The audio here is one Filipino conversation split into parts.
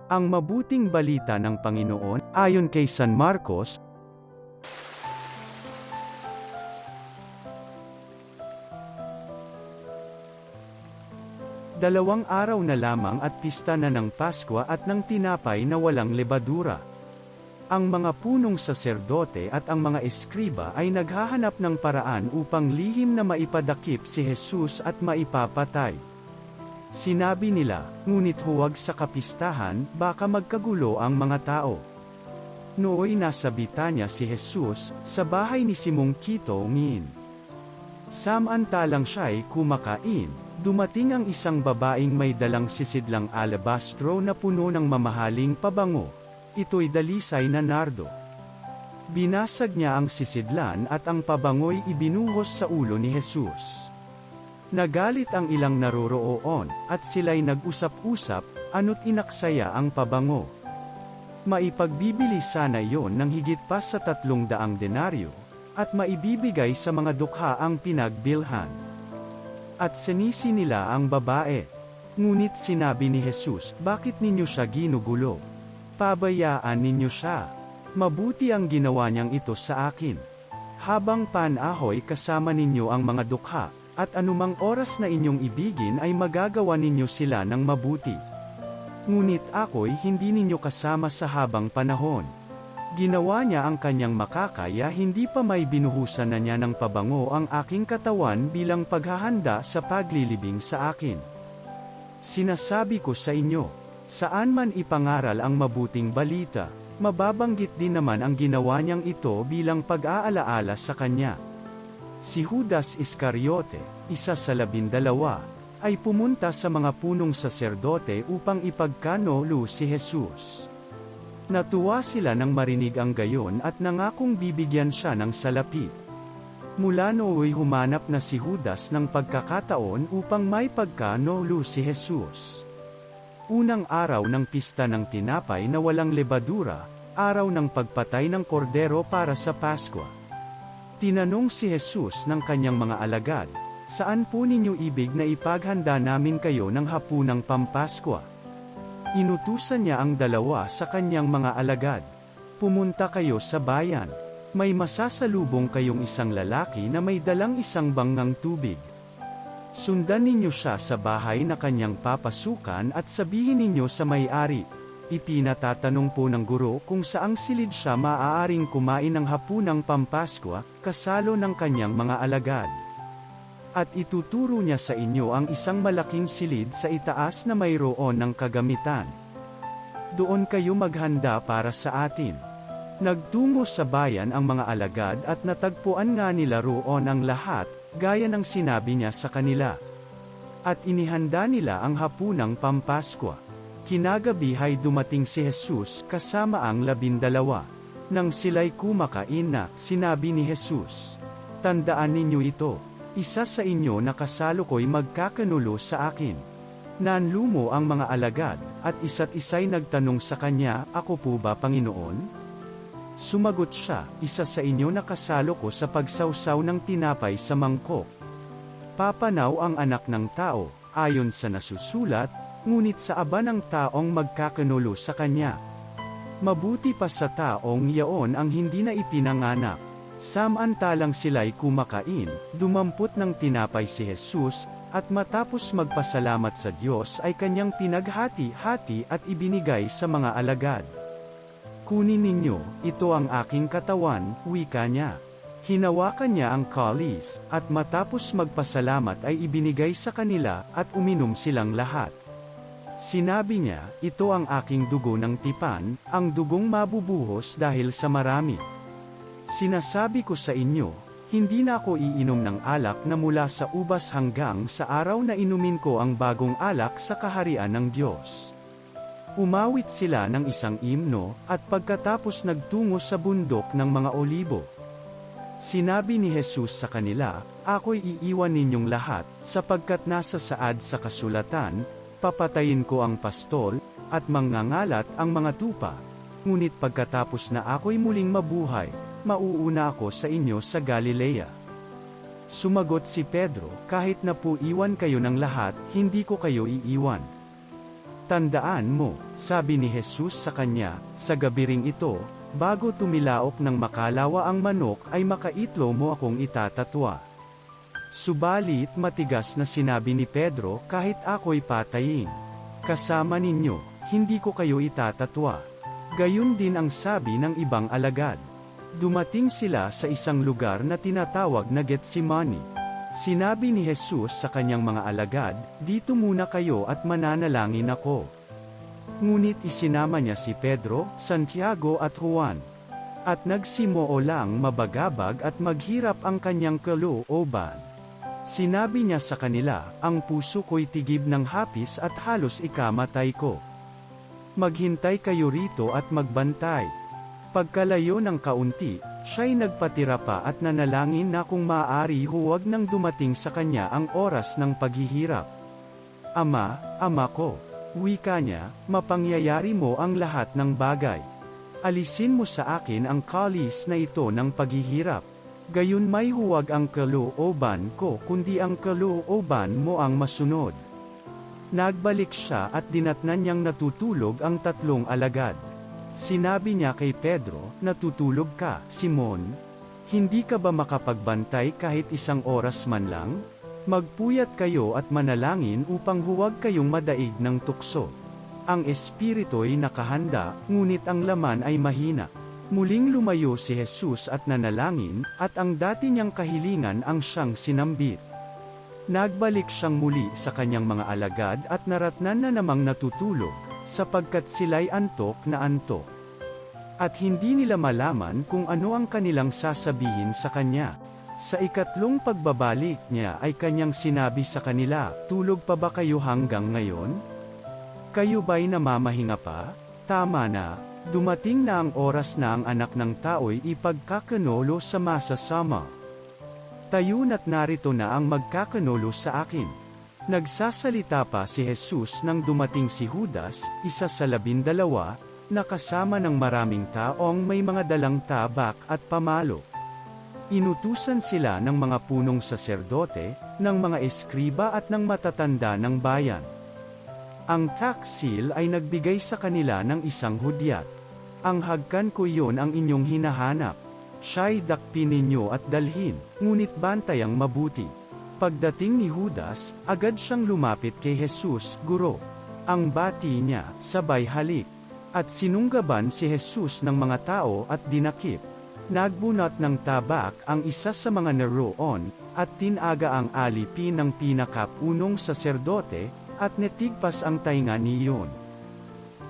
Ang mabuting balita ng Panginoon, ayon kay San Marcos. Dalawang araw na lamang at pista na ng Paskwa at ng tinapay na walang lebadura. Ang mga punong saserdote at ang mga eskriba ay naghahanap ng paraan upang lihim na maipadakip si Jesus at maipapatay. Sinabi nila, ngunit huwag sa kapistahan, baka magkagulo ang mga tao. Nooy nasa Betania si Jesus, sa bahay ni Simong Kitongin. Samantalang siya'y kumakain, dumating ang isang babaeng may dalang sisidlang alabastro na puno ng mamahaling pabango. Ito'y dalisay na nardo. Binasag niya ang sisidlan at ang pabango'y ibinuhos sa ulo ni Jesus. Nagalit ang ilang naroroon, at sila'y nag-usap-usap, ano't inaksaya ang pabango. Maipagbibili sana yon ng higit pa sa 300 denaryo, at maibibigay sa mga dukha ang pinagbilhan. At sinisi nila ang babae. Ngunit sinabi ni Jesus, bakit ninyo siya ginugulo? Pabayaan ninyo siya. Mabuti ang ginawa niyang ito sa akin. Habang panahoy kasama ninyo ang mga dukha, at anumang oras na inyong ibigin ay magagawa ninyo sila ng mabuti. Ngunit ako'y hindi ninyo kasama sa habang panahon. Ginawa niya ang kanyang makakaya, hindi pa may binuhusan na niya ng pabango ang aking katawan bilang paghahanda sa paglilibing sa akin. Sinasabi ko sa inyo, saan man ipangaral ang mabuting balita, mababanggit din naman ang ginawa niyang ito bilang pag-aalaala sa kanya. Si Judas Iscariote, isa sa 12, ay pumunta sa mga punong saserdote upang ipagkanulo si Jesus. Natuwa sila nang marinig ang gayon at nangakong bibigyan siya ng salapi. Mula nooy humanap na si Judas ng pagkakataon upang may pagkanulo si Jesus. Unang araw ng pista ng tinapay na walang lebadura, araw ng pagpatay ng kordero para sa Paskwa. Tinanong si Jesus ng kanyang mga alagad, saan po ninyo ibig na ipaghanda namin kayo ng hapunang Pampaskwa? Inutusan niya ang 2 sa kanyang mga alagad. Pumunta kayo sa bayan. May masasalubong kayong isang lalaki na may dalang isang banggang tubig. Sundan ninyo siya sa bahay na kanyang papasukan at sabihin ninyo sa may-ari, ipinatatanong po ng guro kung saang silid siya maaaring kumain ng hapunang Pampaskwa, kasalo ng kanyang mga alagad. At ituturo niya sa inyo ang isang malaking silid sa itaas na mayroon ng kagamitan. Doon kayo maghanda para sa atin. Nagtungo sa bayan ang mga alagad at natagpuan nga nila roon ang lahat, gaya ng sinabi niya sa kanila. At inihanda nila ang hapunang Pampaskwa. Kinagabi ay dumating si Jesus kasama ang 12. Nang sila'y kumakain na, sinabi ni Jesus, tandaan ninyo ito, isa sa inyo na kasalo ko'y magkakanulo sa akin. Nanlumo ang mga alagad, at isa't isa'y nagtanong sa kanya, ako po ba Panginoon? Sumagot siya, isa sa inyo na kasalo ko sa pagsawsaw ng tinapay sa mangkok. Papanaw ang anak ng tao, ayon sa nasusulat, ngunit sa aba ng taong magkakanulo sa kanya. Mabuti pa sa taong iyon ang hindi na ipinanganak. Samantalang sila'y kumakain, dumampot ng tinapay si Jesus, at matapos magpasalamat sa Diyos ay kanyang pinaghati-hati at ibinigay sa mga alagad. Kunin ninyo, ito ang aking katawan, wika niya. Hinawakan niya ang kalis, at matapos magpasalamat ay ibinigay sa kanila, at uminom silang lahat. Sinabi niya, ito ang aking dugo ng tipan, ang dugong mabubuhos dahil sa marami. Sinasabi ko sa inyo, hindi na ako iinom ng alak na mula sa ubas hanggang sa araw na inumin ko ang bagong alak sa kaharian ng Diyos. Umawit sila ng isang imno, at pagkatapos nagtungo sa bundok ng mga olibo. Sinabi ni Jesus sa kanila, ako'y iiwan ninyong lahat, sapagkat nasa saad sa kasulatan, papatayin ko ang pastol, at mangangalat ang mga tupa. Ngunit pagkatapos na ako'y muling mabuhay, mauuna ako sa inyo sa Galilea. Sumagot si Pedro, kahit na po iwan kayo ng lahat, hindi ko kayo iiwan. Tandaan mo, sabi ni Jesus sa kanya, sa gabi ring ito, bago tumilaok ng makalawa ang manok ay makaitlo mo akong itatatwa. Subalit matigas na sinabi ni Pedro, kahit ako'y patayin kasama ninyo, hindi ko kayo itatatwa. Gayon din ang sabi ng ibang alagad. Dumating sila sa isang lugar na tinatawag na Getsemani. Sinabi ni Jesus sa kanyang mga alagad, dito muna kayo at mananalangin ako. Ngunit isinama niya si Pedro, Santiago at Juan. At nagsimoo lang mabagabag at maghirap ang kanyang kalooban. Sinabi niya sa kanila, ang puso ko'y tigib ng hapis at halos ikamatay ko. Maghintay kayo rito at magbantay. Pagkalayo ng kaunti, siya'y nagpatira pa at nanalangin na kung maaari huwag nang dumating sa kanya ang oras ng paghihirap. Ama, Ama ko, wika niya, mapangyayari mo ang lahat ng bagay. Alisin mo sa akin ang kalis na ito ng paghihirap. Gayon may huwag ang kalooban ko kundi ang kalooban mo ang masunod. Nagbalik siya at dinatnan niyang natutulog ang tatlong alagad. Sinabi niya kay Pedro, natutulog ka, Simon? Hindi ka ba makapagbantay kahit isang oras man lang? Magpuyat kayo at manalangin upang huwag kayong madaig ng tukso. Ang espiritu'y nakahanda, ngunit ang laman ay mahina. Muling lumayo si Jesus at nanalangin, at ang dati niyang kahilingan ang siyang sinambit. Nagbalik siyang muli sa kanyang mga alagad at naratnan na namang natutulog, sapagkat sila'y antok na antok. At hindi nila malaman kung ano ang kanilang sasabihin sa kanya. Sa ikatlong pagbabalik niya ay kanyang sinabi sa kanila, tulog pa ba kayo hanggang ngayon? Kayo ba'y namamahinga pa? Tama na, dumating na ang oras na ang anak ng tao'y ipagkakanolo sa masasama. Tayo na't narito na ang magkakanolo sa akin. Nagsasalita pa si Jesus nang dumating si Judas, isa sa 12, na kasama ng maraming taong may mga dalang tabak at pamalo. Inutusan sila ng mga punong saserdote, ng mga eskriba at ng matatanda ng bayan. Ang taksil ay nagbigay sa kanila ng isang hudyat. Ang hagkan ko iyon ang inyong hinahanap. Siya'y dakpin ninyo at dalhin, ngunit bantayang mabuti. Pagdating ni Judas, agad siyang lumapit kay Jesus, Guro. Ang bati niya, sabay halik. At sinunggaban si Jesus ng mga tao at dinakip. Nagbunot ng tabak ang isa sa mga naroon, at tinaga ang alipin ng pinakapunong saserdote, at netigpas ang tainga niyon.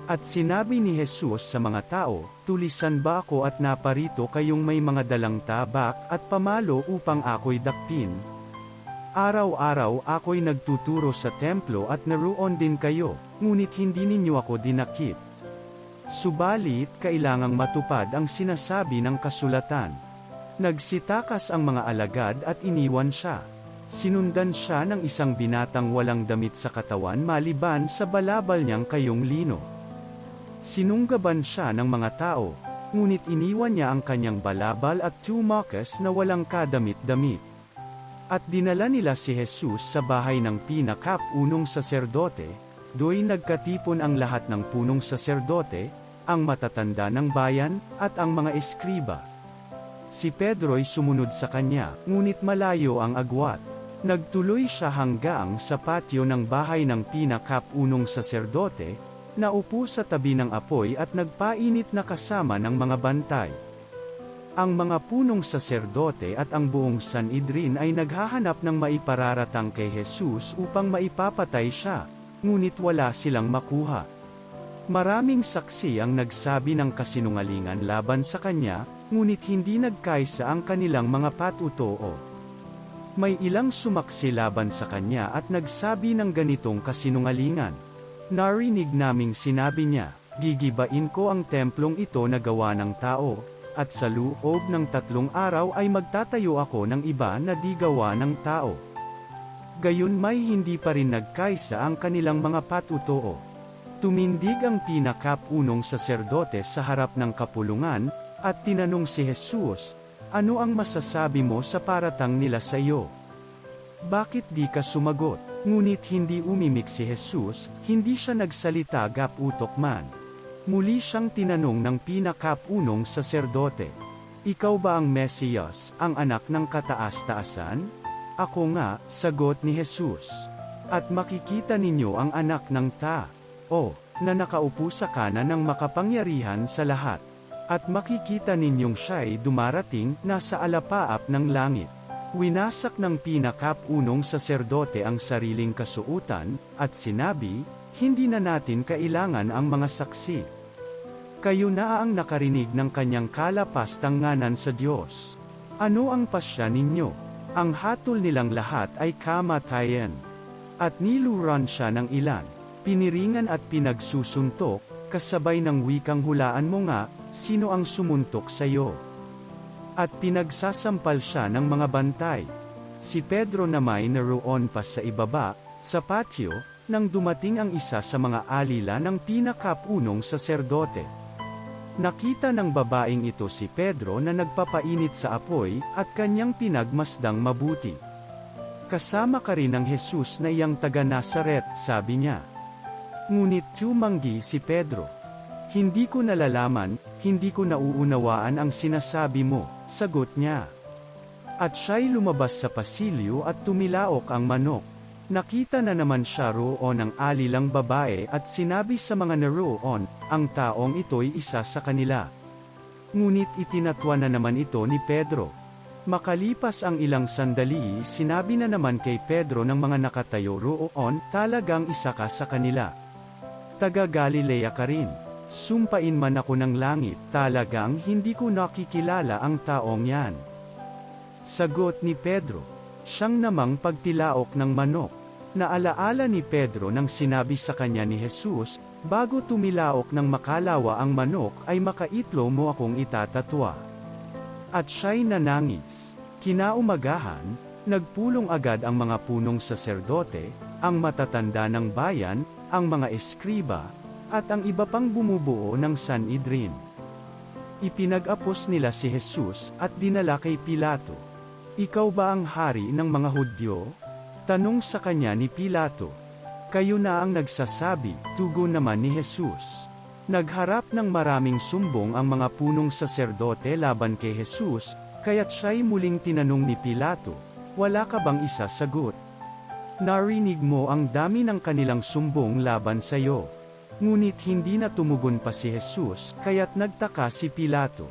At sinabi ni Jesus sa mga tao, tulisan ba ako at naparito kayong may mga dalang tabak at pamalo upang ako'y dakpin? Araw-araw ako'y nagtuturo sa templo at naroon din kayo, ngunit hindi ninyo ako dinakip. Subalit, kailangang matupad ang sinasabi ng kasulatan. Nagsitakas ang mga alagad at iniwan siya. Sinundan siya ng isang binatang walang damit sa katawan maliban sa balabal niyang kayong lino. Sinunggaban siya ng mga tao, ngunit iniwan niya ang kanyang balabal at tumakas na walang kadamit-damit. At dinala nila si Jesus sa bahay ng pinakapunong saserdote. Do'y nagkatipon ang lahat ng punong saserdote, ang matatanda ng bayan, at ang mga eskriba. Si Pedro'y sumunod sa kanya, ngunit malayo ang agwat. Nagtuloy siya hanggang sa patio ng bahay ng pinakapunong saserdote, naupo sa tabi ng apoy at nagpainit na kasama ng mga bantay. Ang mga punong saserdote at ang buong Sanhedrin ay naghahanap ng maipararatang kay Jesus upang maipapatay siya. Ngunit wala silang makuha. Maraming saksi ang nagsabi ng kasinungalingan laban sa kanya, ngunit hindi nagkaisa ang kanilang mga patutoo. May ilang sumaksi laban sa kanya at nagsabi ng ganitong kasinungalingan. Narinig naming sinabi niya, gigibain ko ang templong ito na gawa ng tao, at sa loob ng 3 araw ay magtatayo ako ng iba na di gawa ng tao. Gayon may hindi pa rin nagkaisa ang kanilang mga patutoo. Tumindig ang pinakapunong saserdote sa harap ng kapulungan, at tinanong si Jesus, ano ang masasabi mo sa paratang nila sa iyo? Bakit di ka sumagot? Ngunit hindi umimik si Jesus, hindi siya nagsalita gap-utok man. Muli siyang tinanong ng pinakapunong saserdote, "Ikaw ba ang Mesiyas, ang anak ng kataas-taasan?" "Ako nga," sagot ni Jesus. "At makikita ninyo ang anak ng tao, na nakaupo sa kanan ng makapangyarihan sa lahat. At makikita ninyong siya'y dumarating, nasa alapaap ng langit." Winasak ng pinakapunong saserdote ang sariling kasuotan, at sinabi, "Hindi na natin kailangan ang mga saksi. Kayo na ang nakarinig ng kanyang kalapastanganan sa Diyos. Ano ang pasya ninyo?" Ang hatol nilang lahat ay kamatayan. At niluran siya ng ilan, piniringan at pinagsusuntok, kasabay ng wikang, "Hulaan mo nga, sino ang sumuntok sa iyo?" At pinagsasampal siya ng mga bantay. Si Pedro naman naroon pa sa ibaba, sa patio, nang dumating ang isa sa mga alila ng pinakapunong saserdote. Nakita ng babaeng ito si Pedro na nagpapainit sa apoy, at kanyang pinagmasdang mabuti. "Kasama ka rin ng Jesus na iyang taga-Nazaret," sabi niya. Ngunit tumanggi si Pedro. "Hindi ko nalalaman, hindi ko nauunawaan ang sinasabi mo," sagot niya. At siya'y lumabas sa pasilyo at tumilaok ang manok. Nakita na naman siya roon ng alilang babae at sinabi sa mga naroon, ang taong ito'y isa sa kanila. Ngunit itinatwa na naman ito ni Pedro. Makalipas ang ilang sandali, sinabi na naman kay Pedro ng mga nakatayo roon, "Talagang isa ka sa kanila. Taga Galilea ka rin. Sumpain man ako ng langit, talagang hindi ko nakikilala ang taong yan." Sagot ni Pedro. Siyang namang pagtilaok ng manok. Naalaala ni Pedro nang sinabi sa kanya ni Jesus, "Bago tumilaok ng makalawa ang manok ay makaitlo mo akong itatatwa." At siya'y nanangis. Kinaumagahan, nagpulong agad ang mga punong saserdote, ang matatanda ng bayan, ang mga eskriba, at ang iba pang bumubuo ng Sanhedrin. Ipinag-apos nila si Jesus, at dinala kay Pilato. "Ikaw ba ang hari ng mga Hudyo?" tanong sa kanya ni Pilato. "Kayo na ang nagsasabi," tugon naman ni Jesus. Nagharap ng maraming sumbong ang mga punong saserdote laban kay Jesus, kaya't siya'y muling tinanong ni Pilato, "Wala ka bang isasagot? Narinig mo ang dami ng kanilang sumbong laban sa iyo." Ngunit hindi na tumugon pa si Jesus, kaya't nagtaka si Pilato.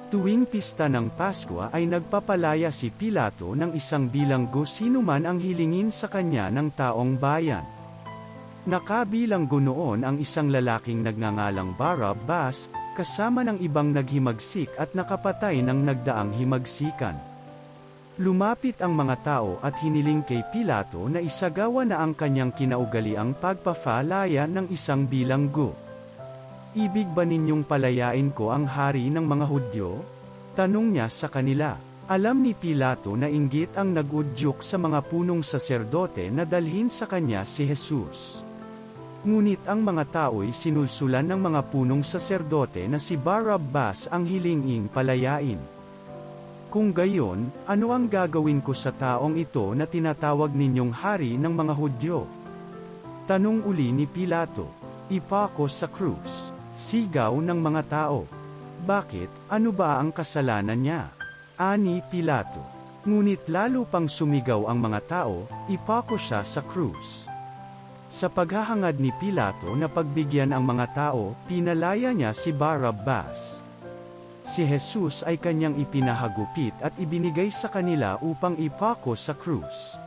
Tuwing pista ng Paskwa ay nagpapalaya si Pilato ng isang bilanggo sino man ang hilingin sa kanya ng taong bayan. Nakabilanggo noon ang isang lalaking nagngangalang Barabbas, kasama ng ibang naghimagsik at nakapatay ng nagdaang himagsikan. Lumapit ang mga tao at hiniling kay Pilato na isagawa na ang kanyang kinaugaliang pagpapalaya ng isang bilanggo. "Ibig ba ninyong palayain ko ang hari ng mga Hudyo?" tanong niya sa kanila. Alam ni Pilato na inggit ang nag-udyok sa mga punong saserdote na dalhin sa kanya si Jesus. Ngunit ang mga tao'y sinulsulan ng mga punong saserdote na si Barabbas ang hilinging palayain. "Kung gayon, ano ang gagawin ko sa taong ito na tinatawag ninyong hari ng mga Hudyo?" tanong uli ni Pilato. "Ipako sa krus," sigaw ng mga tao. "Bakit, ano ba ang kasalanan niya?" ani Pilato. Ngunit lalo pang sumigaw ang mga tao, "Ipako siya sa krus." Sa paghahangad ni Pilato na pagbigyan ang mga tao, pinalaya niya si Barabbas. Si Jesus ay kanyang ipinahagupit at ibinigay sa kanila upang ipako sa krus.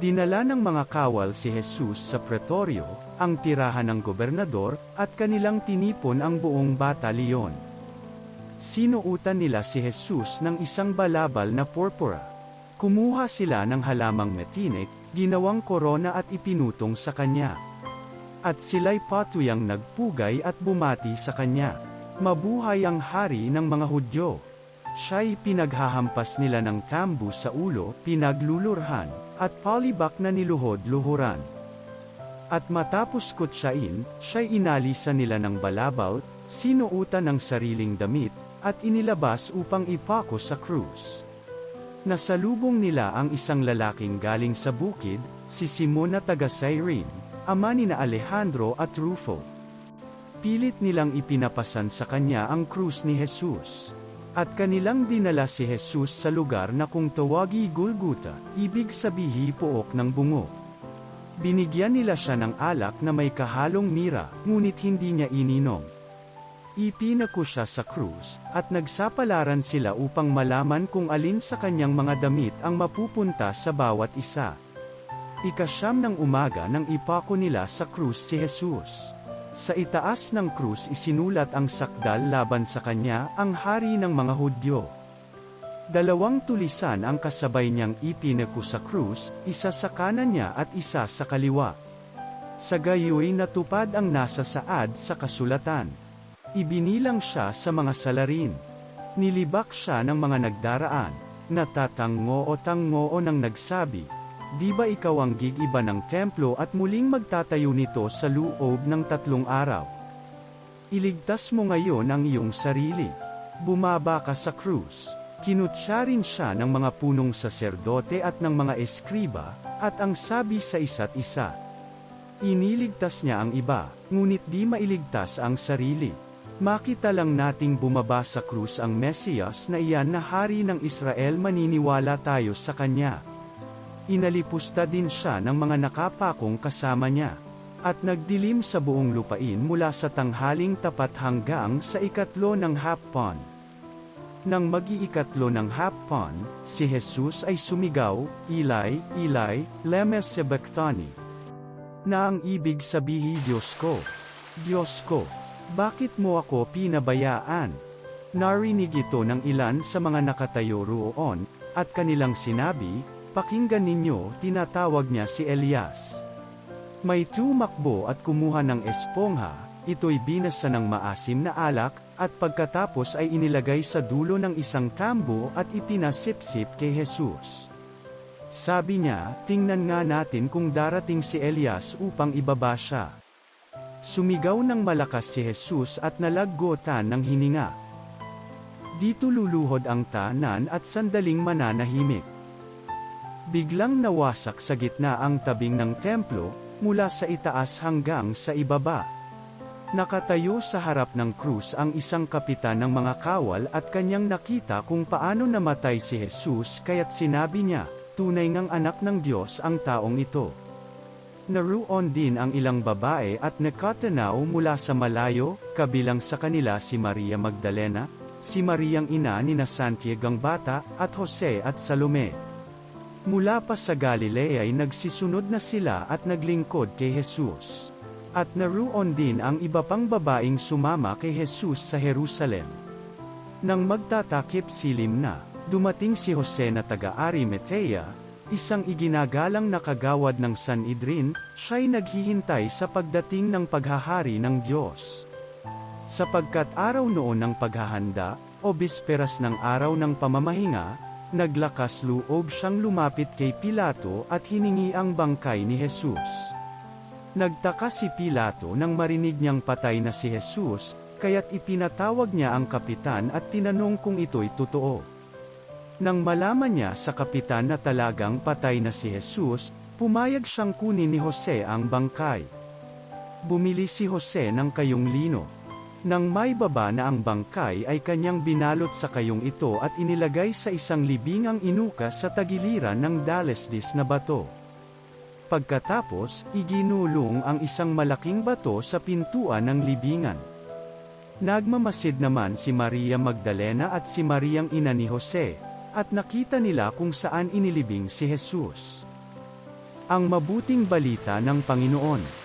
Dinala ng mga kawal si Jesus sa pretoryo, ang tirahan ng gobernador, at kanilang tinipon ang buong batalyon. Sinuutan nila si Jesus ng isang balabal na purpura. Kumuha sila ng halamang metinik, ginawang korona at ipinutong sa kanya. At sila'y patuyang nagpugay at bumati sa kanya. "Mabuhay ang hari ng mga Hudyo." Siya'y pinaghahampas nila ng tambu sa ulo, pinaglulurhan, at palibak na niluhod-luhuran. At matapos kutsain, siya'y inalisan nila ng balabal, sinuutan ng sariling damit, at inilabas upang ipako sa krus. Nasalubong nila ang isang lalaking galing sa bukid, si Simon na taga Cyrene, ama ni na Alejandro at Rufo. Pilit nilang ipinapasan sa kanya ang krus ni Jesus. At kanilang dinala si Jesus sa lugar na kung tawagi Golgotha, ibig sabihi pook ng bungo. Binigyan nila siya ng alak na may kahalong mira, ngunit hindi niya ininom. Ipinako siya sa krus, at nagsapalaran sila upang malaman kung alin sa kanyang mga damit ang mapupunta sa bawat isa. Ika-9 ng umaga nang ipako nila sa krus si Jesus. Sa itaas ng krus isinulat ang sakdal laban sa kanya, ang hari ng mga Hudyo. 2 tulisan ang kasabay niyang ipinako sa krus, isa sa kanan niya at isa sa kaliwa. Sa gayoy natupad ang nasa saad sa kasulatan. Ibinilang siya sa mga salarin. Nilibak siya ng mga nagdaraan. Natatango-o nang nagsabi, "Di ba ikaw ang gigiba ng templo at muling magtatayo nito sa loob ng 3 araw? Iligtas mo ngayon ang iyong sarili. Bumaba ka sa krus." Kinutya rin siya ng mga punong saserdote at ng mga eskriba, at ang sabi sa isa't isa, "Iniligtas niya ang iba, ngunit di mailigtas ang sarili. Makita lang nating bumaba sa krus ang Mesiyas na iyan na hari ng Israel, maniniwala tayo sa kanya." Inalipusta din siya ng mga nakapakong kasama niya. At nagdilim sa buong lupain mula sa tanghaling tapat hanggang sa 3 ng hapon. Nang mag-iikatlo ng hapon, si Jesus ay sumigaw, "Eli, Eli, lema sabachthani?" Na ang ibig sabihin, Diyos ko, bakit mo ako pinabayaan?" Narinig ito ng ilan sa mga nakatayo roon, at kanilang sinabi, "Pakinggan ninyo, tinatawag niya si Elias." May tumakbo at kumuha ng espongha, ito'y binasa ng maasim na alak, at pagkatapos ay inilagay sa dulo ng isang tambo at ipinasipsip kay Jesus. Sabi niya, "Tingnan nga natin kung darating si Elias upang ibaba siya." Sumigaw ng malakas si Jesus at nalaggotan ng hininga. Dito luluhod ang tahanan at sandaling mananahimik. Biglang nawasak sa gitna ang tabing ng templo, mula sa itaas hanggang sa ibaba. Nakatayo sa harap ng krus ang isang kapitan ng mga kawal at kanyang nakita kung paano namatay si Jesus, kaya't sinabi niya, "Tunay ngang anak ng Diyos ang taong ito." Naroon din ang ilang babae at nakatanaw mula sa malayo, kabilang sa kanila si Maria Magdalena, si Mariang ina ni na Santiago ang bata, at Jose at Salome. Mula pa sa Galilea ay nagsisunod na sila at naglingkod kay Jesus. At naroon din ang iba pang babaeng sumama kay Jesus sa Jerusalem. Nang magtatakip silim na, dumating si Jose na taga Arimatea, isang iginagalang na kagawad ng Sanhedrin, siya'y naghihintay sa pagdating ng paghahari ng Diyos. Sapagkat araw noon ng paghahanda, o bisperas ng araw ng pamamahinga, naglakas loob siyang lumapit kay Pilato at hiningi ang bangkay ni Jesus. Nagtaka si Pilato nang marinig niyang patay na si Jesus, kaya't ipinatawag niya ang kapitan at tinanong kung ito'y totoo. Nang malaman niya sa kapitan na talagang patay na si Jesus, pumayag siyang kunin ni Jose ang bangkay. Bumili si Jose ng kayong lino. Nang may baba na ang bangkay ay kanyang binalot sa kayong ito at inilagay sa isang libingang inuka sa tagiliran ng dalesdis na bato. Pagkatapos, iginulong ang isang malaking bato sa pintuan ng libingan. Nagmamasid naman si Maria Magdalena at si Mariang ina ni Jose, at nakita nila kung saan inilibing si Jesus. Ang mabuting balita ng Panginoon.